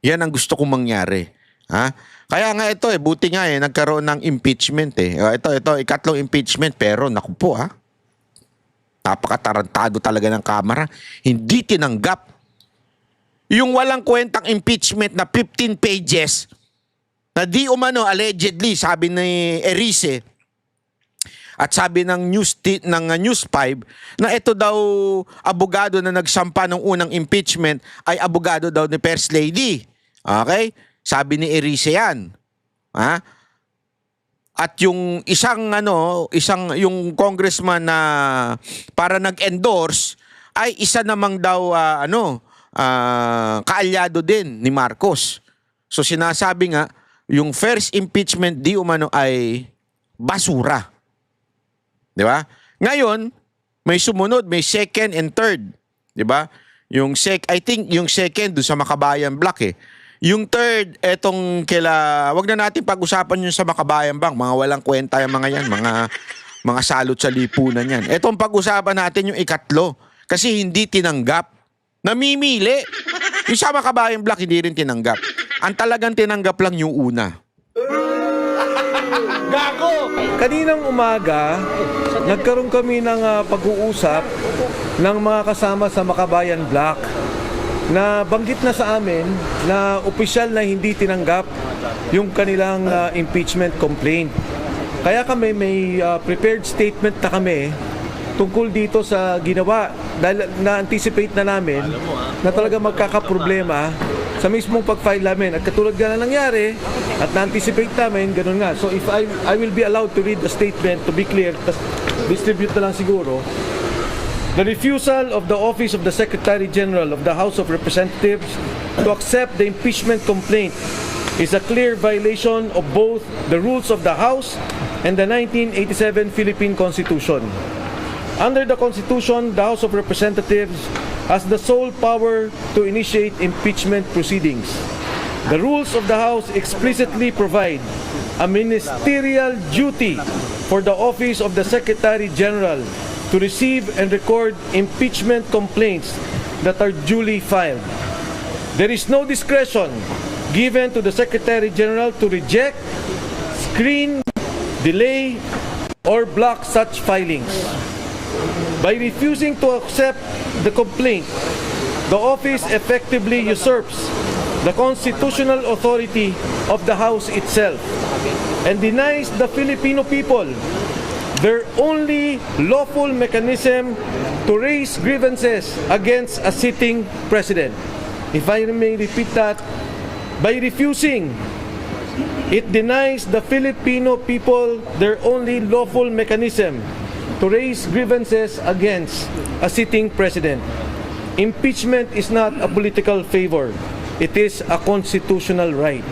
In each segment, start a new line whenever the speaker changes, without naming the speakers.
Yan ang gusto kong mangyari. Ha? Kaya nga ito buti nga nagkaroon ng impeachment Ito, ikatlong impeachment pero naku po napakatarantado talaga ng Kamara. Hindi tinanggap yung walang kwentang impeachment na 15 pages na di umano allegedly sabi ni Erice at sabi ng News 5 na ito daw abogado na nagsampa ng unang impeachment ay abogado daw ni First Lady. Okay? Sabi ni Erice yan. Ha? At yung yung congressman na para nag-endorse ay isa namang daw kaalyado din ni Marcos. So sinasabi nga yung first impeachment di umano ay basura. 'Di ba? Ngayon, may sumunod, may second and third, 'di ba? I think yung second do sa Makabayan Block Yung third, etong wag na natin pag-usapan yung sa Makabayan Bank, mga walang kwenta yung mga yan, mga salot sa lipunan yan. Etong pag-usapan natin yung ikatlo, kasi hindi tinanggap. Namimili. Yung sa Makabayan Block, hindi rin tinanggap. Ang talagang tinanggap lang yung una.
Gago! Kaninang umaga, nagkaroon kami ng pag-uusap ng mga kasama sa Makabayan Block na banggit na sa amin na opisyal na hindi tinanggap yung kanilang impeachment complaint. Kaya kami may prepared statement na kami tungkol dito sa ginawa dahil na-anticipate na namin na talaga magkakaproblema sa mismong pag-file namin. At katulad nga na nangyari at na-anticipate namin, ganun nga. So if I will be allowed to read the statement to be clear, distribute na lang siguro. The refusal of the Office of the Secretary General of the House of Representatives to accept the impeachment complaint is a clear violation of both the rules of the House and the 1987 Philippine Constitution. Under the Constitution, the House of Representatives has the sole power to initiate impeachment proceedings. The rules of the House explicitly provide a ministerial duty for the Office of the Secretary General to receive and record impeachment complaints that are duly filed. There is no discretion given to the Secretary General to reject, screen, delay, or block such filings. By refusing to accept the complaint, the office effectively usurps the constitutional authority of the House itself and denies the Filipino people their only lawful mechanism to raise grievances against a sitting president. If I may repeat that, by refusing, it denies the Filipino people their only lawful mechanism to raise grievances against a sitting president. Impeachment is not a political favor. It is a constitutional right.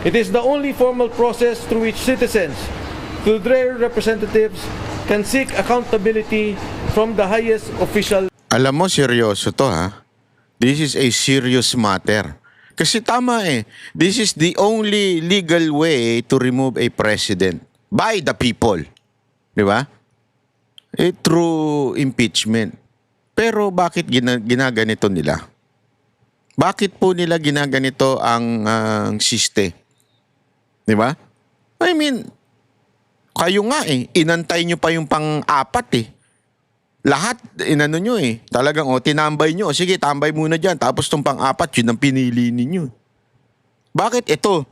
It is the only formal process through which citizens, through their representatives, can seek accountability from the highest official.
Alam mo, seryoso to This is a serious matter. Kasi tama This is the only legal way to remove a president by the people. Di ba? Through impeachment. Pero bakit ginaganito nila? Bakit po nila ginaganito ang siste? Di ba? I mean, kayo nga inantay nyo pa yung pang-apat Lahat, inano nyo Talagang, tinambay nyo. Sige, tambay muna dyan. Tapos itong pang-apat, yun ang pinili ninyo. Bakit ito?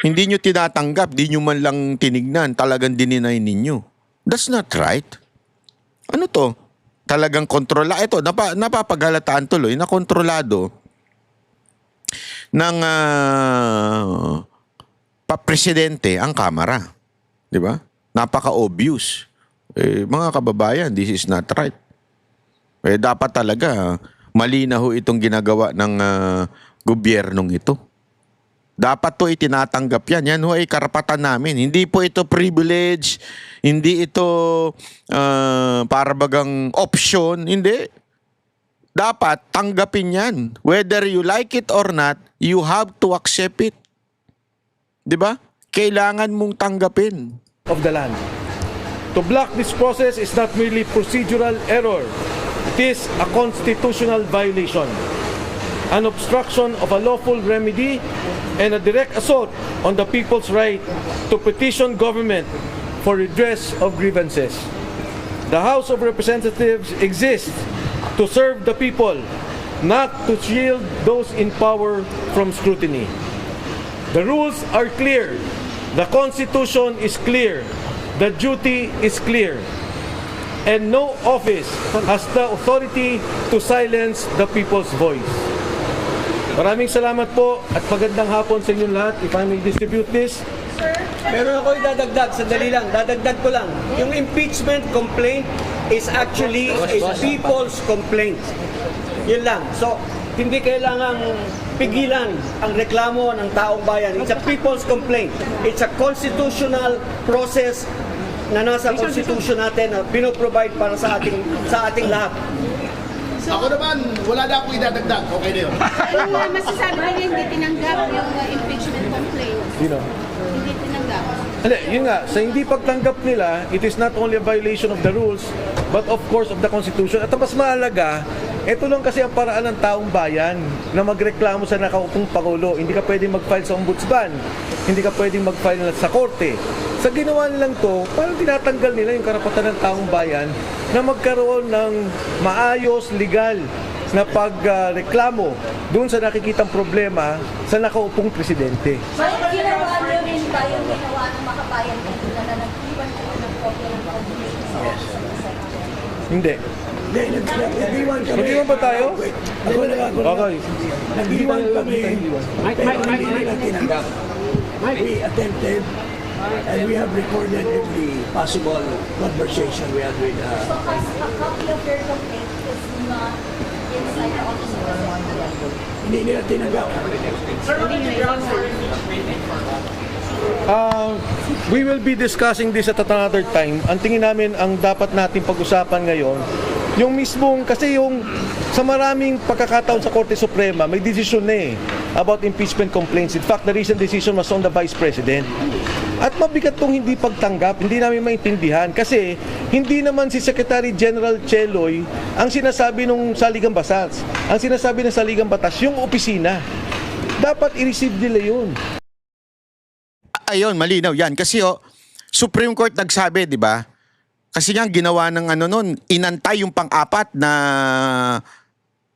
Hindi nyo tinatanggap, di nyo man lang tinignan, talagang dininay ninyo. That's not right. Ano to? Talagang kontrola. Ito, napapagalataan tuloy na kontrolado ng papresidente ang Kamara. Di ba? Napaka-obvious. Mga kababayan, this is not right. Dapat talaga malinaw itong ginagawa ng gobyernong ito. Dapat to itinatanggap yan. Yan ay karapatan namin. Hindi po ito privilege. Hindi ito para bagang option. Hindi. Dapat tanggapin yan. Whether you like it or not, you have to accept it. Diba? Kailangan mong tanggapin.
Of the land. To block this process is not merely procedural error. It is a constitutional violation. an obstruction of a lawful remedy, and a direct assault on the people's right to petition government for redress of grievances. The House of Representatives exists to serve the people, not to shield those in power from scrutiny. The rules are clear. The Constitution is clear. The duty is clear. And no office has the authority to silence the people's voice. Maraming salamat po at magandang hapon sa inyong lahat. If I may distribute this.
Meron ako idadagdag, sandali lang, dadagdag ko lang. Yung impeachment complaint is actually a people's complaint. Yun lang. So, hindi kailangang pigilan ang reklamo ng taong bayan. It's a people's complaint. It's a constitutional process na nasa constitution natin na pinoprovide para sa ating lahat.
Ako naman, wala na akong idadagdag. Okay na yun.
Yung masasabi nila hindi tinanggap yung impeachment complaint. Hindi tinanggap.
Hindi, yun nga, sa hindi pagtanggap nila, it is not only a violation of the rules, but of course of the Constitution. At ang mas mahalaga, ito lang kasi ang paraan ng taong bayan na magreklamo sa nakaupong Pangulo. Hindi ka pwedeng mag-file sa ombudsman. Hindi ka pwedeng mag-file sa korte. Sa ginawa nilang to, parang tinatanggal nila yung karapatan ng taong bayan na magkaroon ng maayos, legal na pagreklamo doon sa nakikitang problema sa nakaupong presidente.
Ginawa niyo rin ba yung ginawa ng makabayan kanina na nag-iwan kayo ng kopya ng constitution sa
Hindi. Mag-iwan ba tayo? Okay.
Nag-iwan kami. Hindi na tinanggap. We attempted and we have recorded every possible conversation we had with
So, a copy of your complaint is not inside the office of the secretary.
hindi nila tinanggap.
We will be discussing this at another time. Ang tingin namin, ang dapat natin pag-usapan ngayon, yung mismong, kasi yung sa maraming pagkakataon sa Korte Suprema, may desisyon na about impeachment complaints. In fact, the recent decision was on the Vice President. At mabigat tong hindi pagtanggap, hindi namin maintindihan kasi hindi naman si Secretary General Cheloy ang sinasabi ng Saligang Batas. Ang sinasabi ng Saligang Batas, yung opisina. Dapat i-receive nila yun.
Ayun, malinaw yan. Kasi Supreme Court nagsabi, di ba? Kasi nga ginawa ng inantay yung pang-apat na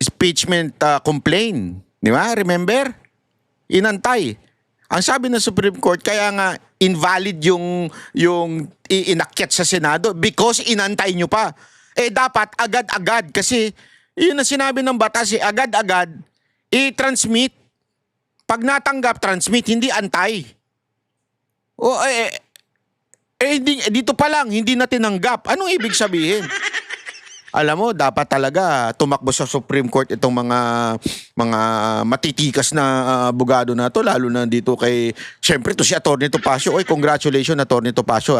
impeachment complaint. Di ba? Remember? Inantay. Ang sabi ng Supreme Court, kaya nga invalid yung inakyat sa Senado because inantay nyo pa. Dapat agad-agad kasi yun ang sinabi ng batas, agad-agad i-transmit. Pag natanggap, transmit, hindi antay. Dito pa lang, hindi na tinanggap. Anong ibig sabihin? Alam mo, dapat talaga tumakbo sa Supreme Court itong mga matitikas na abogado na to, lalo na dito kay, syempre to si Atty. Topacio. Oy, congratulations Atty. Topacio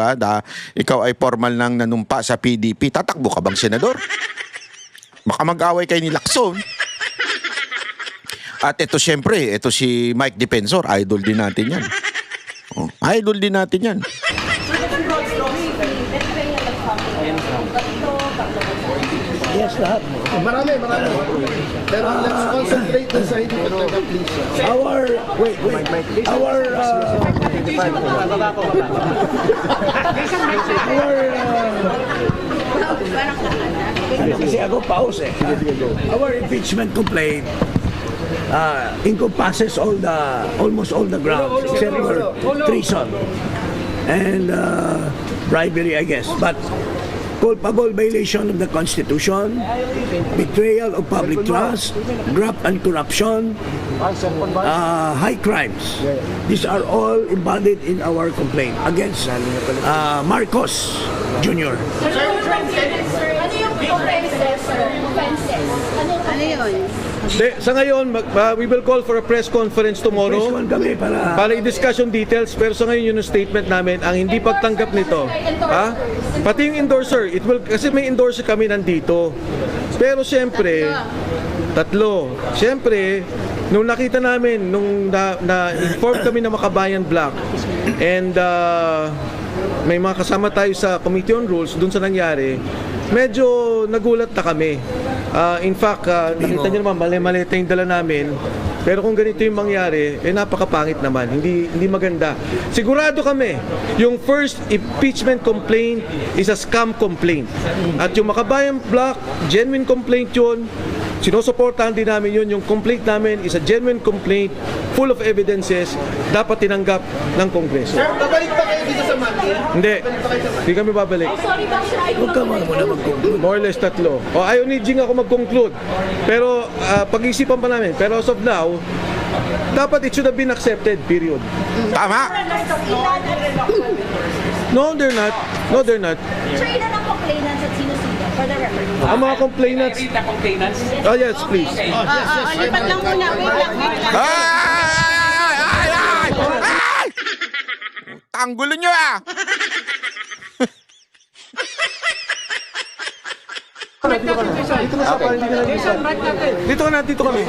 ikaw ay formal nang nanumpa sa PDP. Tatakbo ka bang senador? Baka mag-away kay ni Lacson. At ito syempre, ito si Mike Defensor, idol din natin yan. Idol din natin yan.
Yes, lahat.
Marami. Pero let's concentrate dun sa hindi pagtanggap, please.
Kasi ako pause eh. Our impeachment complaint encompasses almost all the grounds except for treason and bribery, I guess. But culpable violation of the Constitution, betrayal of public trust, graft and corruption, high crimes. These are all embodied in our complaint against Marcos Jr.
Ano yung offenses, sir? Offenses. Ano yun?
Sa ngayon, we will call for a press conference tomorrow
Press con kami
para i-discuss yung details. Pero sa ngayon yun yung statement namin, ang hindi pagtanggap nito, pati yung endorser, kasi may endorser kami nandito. Pero siyempre, tatlo. Siyempre, nung nakita namin, nung na-inform kami ng Makabayan Black, and may mga kasama tayo sa Committee on Rules dun sa nangyari, medyo nagulat na kami. In fact, nakita nyo naman, mali-malita yung dala namin. Pero kung ganito yung mangyari, napakapangit naman. Hindi maganda. Sigurado kami, yung first impeachment complaint is a scam complaint. At yung Makabayan Block, genuine complaint yun. Sinusuportahan din namin yun. Yung complaint namin is a genuine complaint, full of evidences, dapat tinanggap ng Kongreso.
Babalik pa kayo dito sa Monday?
Hindi kami babalik.
Sorry ba, sir?
Huwag ka muna mag-conclude.
More or less 3. Ayaw ni Jing ako mag-conclude. Pero pag-isipan pa namin. Pero as of now, dapat it should have been accepted, period.
Tama.
No, they're not. No, they're not.
Sir, ilan ang complainants at sino-sino? For the record.
Ang mga complainants... Oh, yes, please.
Lipat lang muna. Wait lang.
Ay! Tanggulo nyo ah!
Dito ka na, dito kami.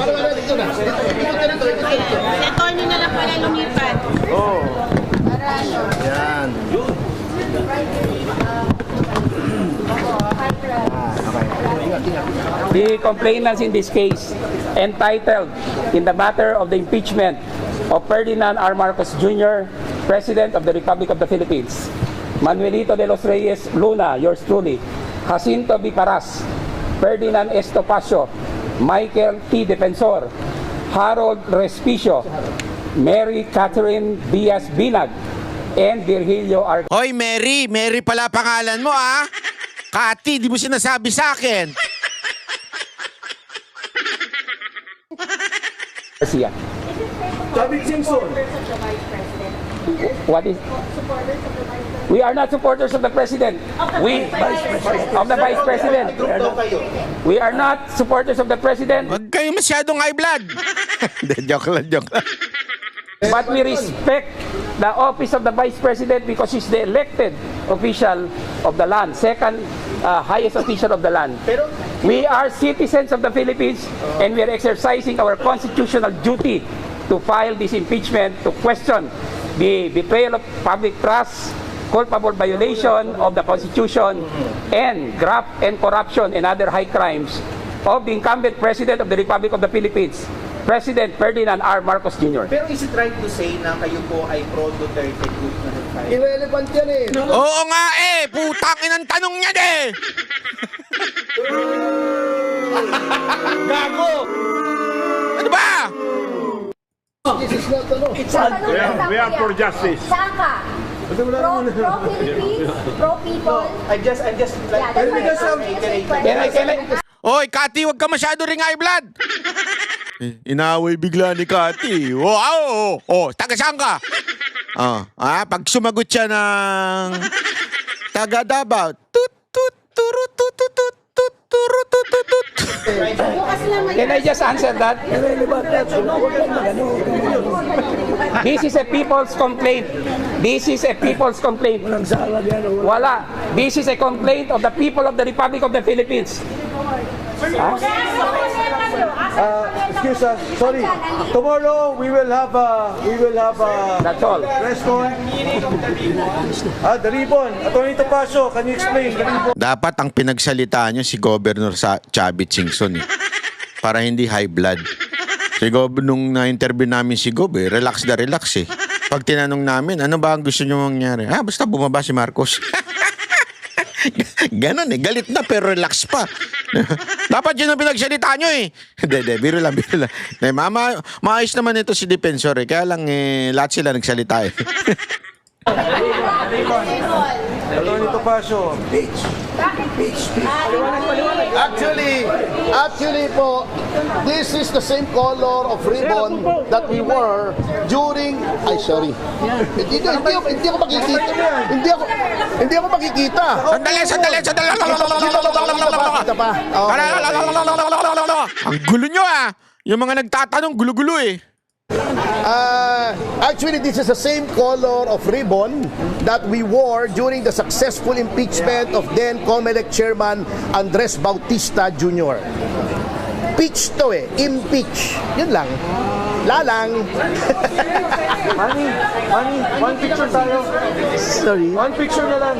Attorney na lang pala lumipat.
Oh.
Yan.
The complainants in this case entitled in the matter of the impeachment of Ferdinand R. Marcos Jr., President of the Republic of the Philippines, Manuelito de los Reyes Luna, yours truly, Jacinto B. Paras, Ferdinand S. Topacio, Michael T. Defensor, Harold Respicio, Mary Catherine Diaz Binag, and Virgilio R.
Hoy, Mary! Mary pala pangalan mo ah! Kati, di mo sinasabi sa akin.
Garcia.
David Simpson.
What is? We are not supporters of the president. We of the vice president. We are not supporters of the president,
Huwag kayo masyadong high blood. Hindi, joke lang.
but we respect the office of the vice president because he's the elected official of the land, second highest official of the land. We are citizens of the Philippines and we are exercising our constitutional duty to file this impeachment to question the betrayal of public trust, culpable violation of the Constitution, and graft and corruption and other high crimes of the incumbent President of the Republic of the Philippines, President Ferdinand R. Marcos Jr.
Pero is it right to say na kayo po ay pro-Duterte group na nag-file?
Irrelevant yan eh.
Oo nga eh! Putang inang tanong niya eh!
Gago!
Ano ba?
This is not ano.
We are for justice. Saan ka? Pro-Philippines? Pro-people?
I'm just
Yeah, that's why
Can I
Hoy, Kati, huwag ka masyado ring high blood. Inaway bigla ni Kati. Wow! Taga saan ka? Pag sumagot siya ng taga Davao, tut tut turut tut tut tut tut turut tut tut tut.
Can I just answer that? This is a people's complaint. This is a people's complaint. Wala. This is a complaint of the people of the Republic of the Philippines.
Excuse us. Sorry. Tomorrow we will have
That's all.
press con. The ribbon. Attorney Topacio, can you explain the ribbon?
Dapat ang pinagsalita nyo si Governor Chavit Singson eh. Para hindi high blood. Si Gob, nung na-interview namin si Gob relax na relax eh. Pag tinanong namin, ano ba ang gusto nyo mangyari? Basta bumaba si Marcos. Ganon eh, galit na pero relax pa. Dapat yun ang pinagsalita nyo eh. Hindi, biro lang. Maayos naman ito si Defensor eh. Kaya lang lahat sila nagsalita eh.
Attorney Topacio.
Actually po, this is the same color of ribbon that we wore during, hindi ako makikita. Hindi ako makikita.
Sandali. Ang gulo nyo ah. Yung mga nagtatanong, gulo-gulo eh.
Actually, this is the same color of ribbon that we wore during the successful impeachment of then COMELEC Chairman Andres Bautista Jr. Impeach to eh. Impeach. Yun lang. Lalang.
Manny, one picture tayo.
Sorry.
One picture na lang.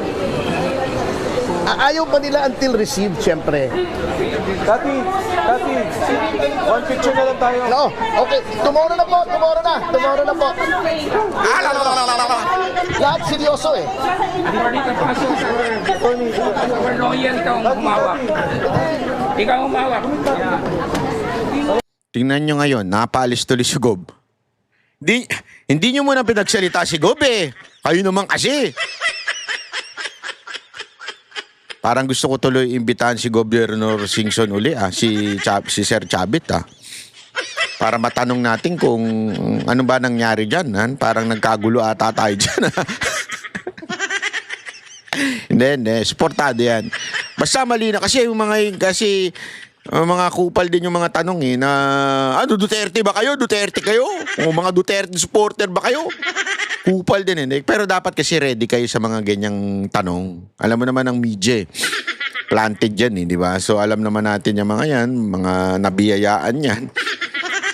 Ayaw pa nila until received, syempre.
Tati, one picture na lang tayo.
No, okay. Tomorrow na po. Lahat seryoso eh.
Di ba dito pasok sa our lawyer, ikaw ang humawak. Ikaw ang humawak.
Tingnan nyo ngayon, napaalis tuloy si Gob. Hindi nyo muna pinagsalita si Gob eh. Kayo naman kasi. Parang gusto ko tuloy imbitahan si Governor Singson uli si Sir Chavit para matanong natin kung ano ba nangyari dyan. Parang nagkagulo ata tayo dyan. Hindi, supportado yan. Basta mali na kasi yung mga kupal din yung mga tanong na Duterte ba kayo? Duterte kayo? O mga Duterte supporter ba kayo? Kupal din Pero dapat kasi ready kayo sa mga ganyang tanong. Alam mo naman ang media planted yan di ba? So alam naman natin yung mga yan, mga nabiyayaan yan.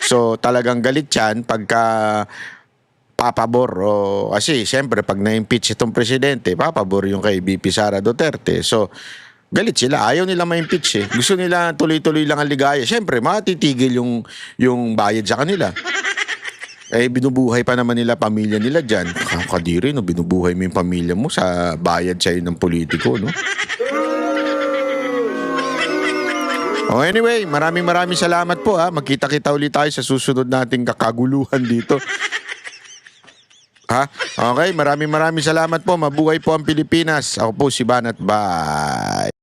So talagang galit yan pagka papabor kasi siyempre pag na-impeach itong presidente, papabor yung kay VP Sara Duterte. So galit sila. Ayaw nila ma-impeach Gusto nila tuloy-tuloy lang ang ligaya. Siyempre, matitigil yung bayad sa kanila. Binubuhay pa naman nila pamilya nila dyan. Kadiri, binubuhay mo yung pamilya mo sa bayad sa'yo ng politiko, no? Anyway, maraming salamat po, Magkita-kita ulit tayo sa susunod nating kakaguluhan dito. Okay, maraming salamat po. Mabuhay po ang Pilipinas. Ako po si Banat. Bye!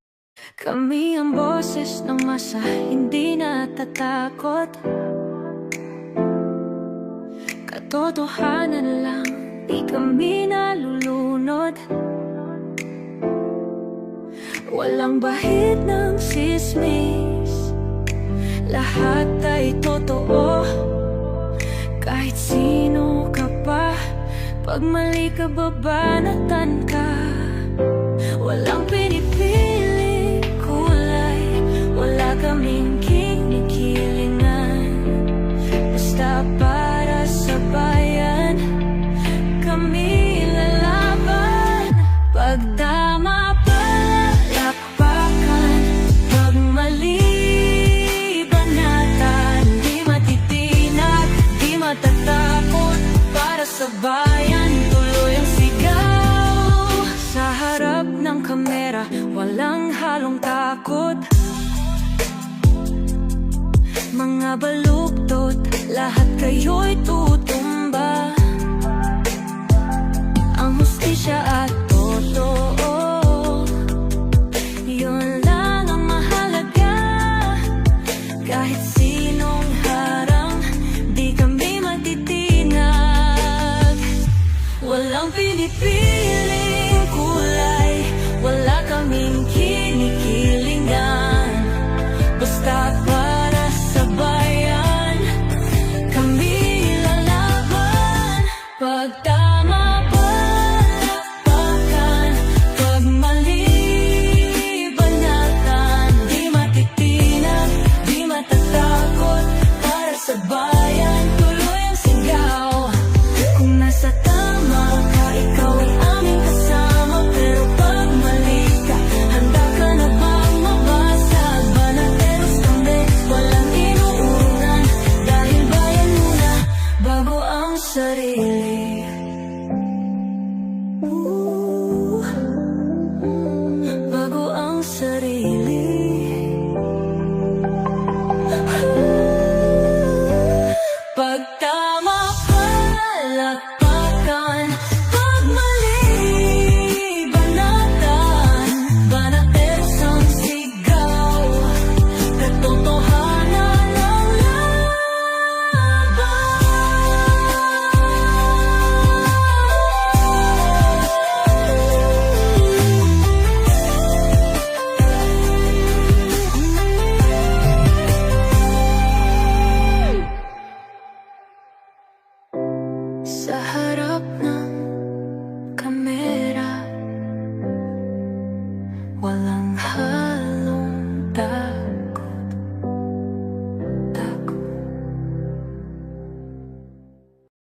Kami ang boses ng masa, hindi natatakot. Katotohanan lang, di kami nalulunod. Walang bahid ng sismis, lahat ay totoo. Kahit sino ka pa, pag mali ka babanatan ka. Walang pinipili kulay, wala kaming kinikilingan. Basta para sa bayan, kami lalaban. Pag tama palakpakan, pag mali banatan. Di matitinag, di matatakot, para sa bayan tuloy ang sigaw. Sa harap ng kamera, walang halong takot. Mga baluktot, lahat kayo'y tutumba. Ang hustisya at totoo, yun lang ang mahalaga. Kahit sinong harang, di kami matitinag. Walang pinipiling kulay, wala kaming kinikilingan. Basta para sa bayan, kami lalaban. Pag tama palakpakan, pag mali banatan. Di matitinag, di matatakot, para sa bayan tuloy ang sigaw. Kung nasa tama ka, ikaw ay aming kasama. Pero pag mali ka, handa ka na bang mabasag? Banateros kami, walang inuunan. Dahil bayan muna, bago ang sarili. Bago ang sarili. Pag tama palakpakan,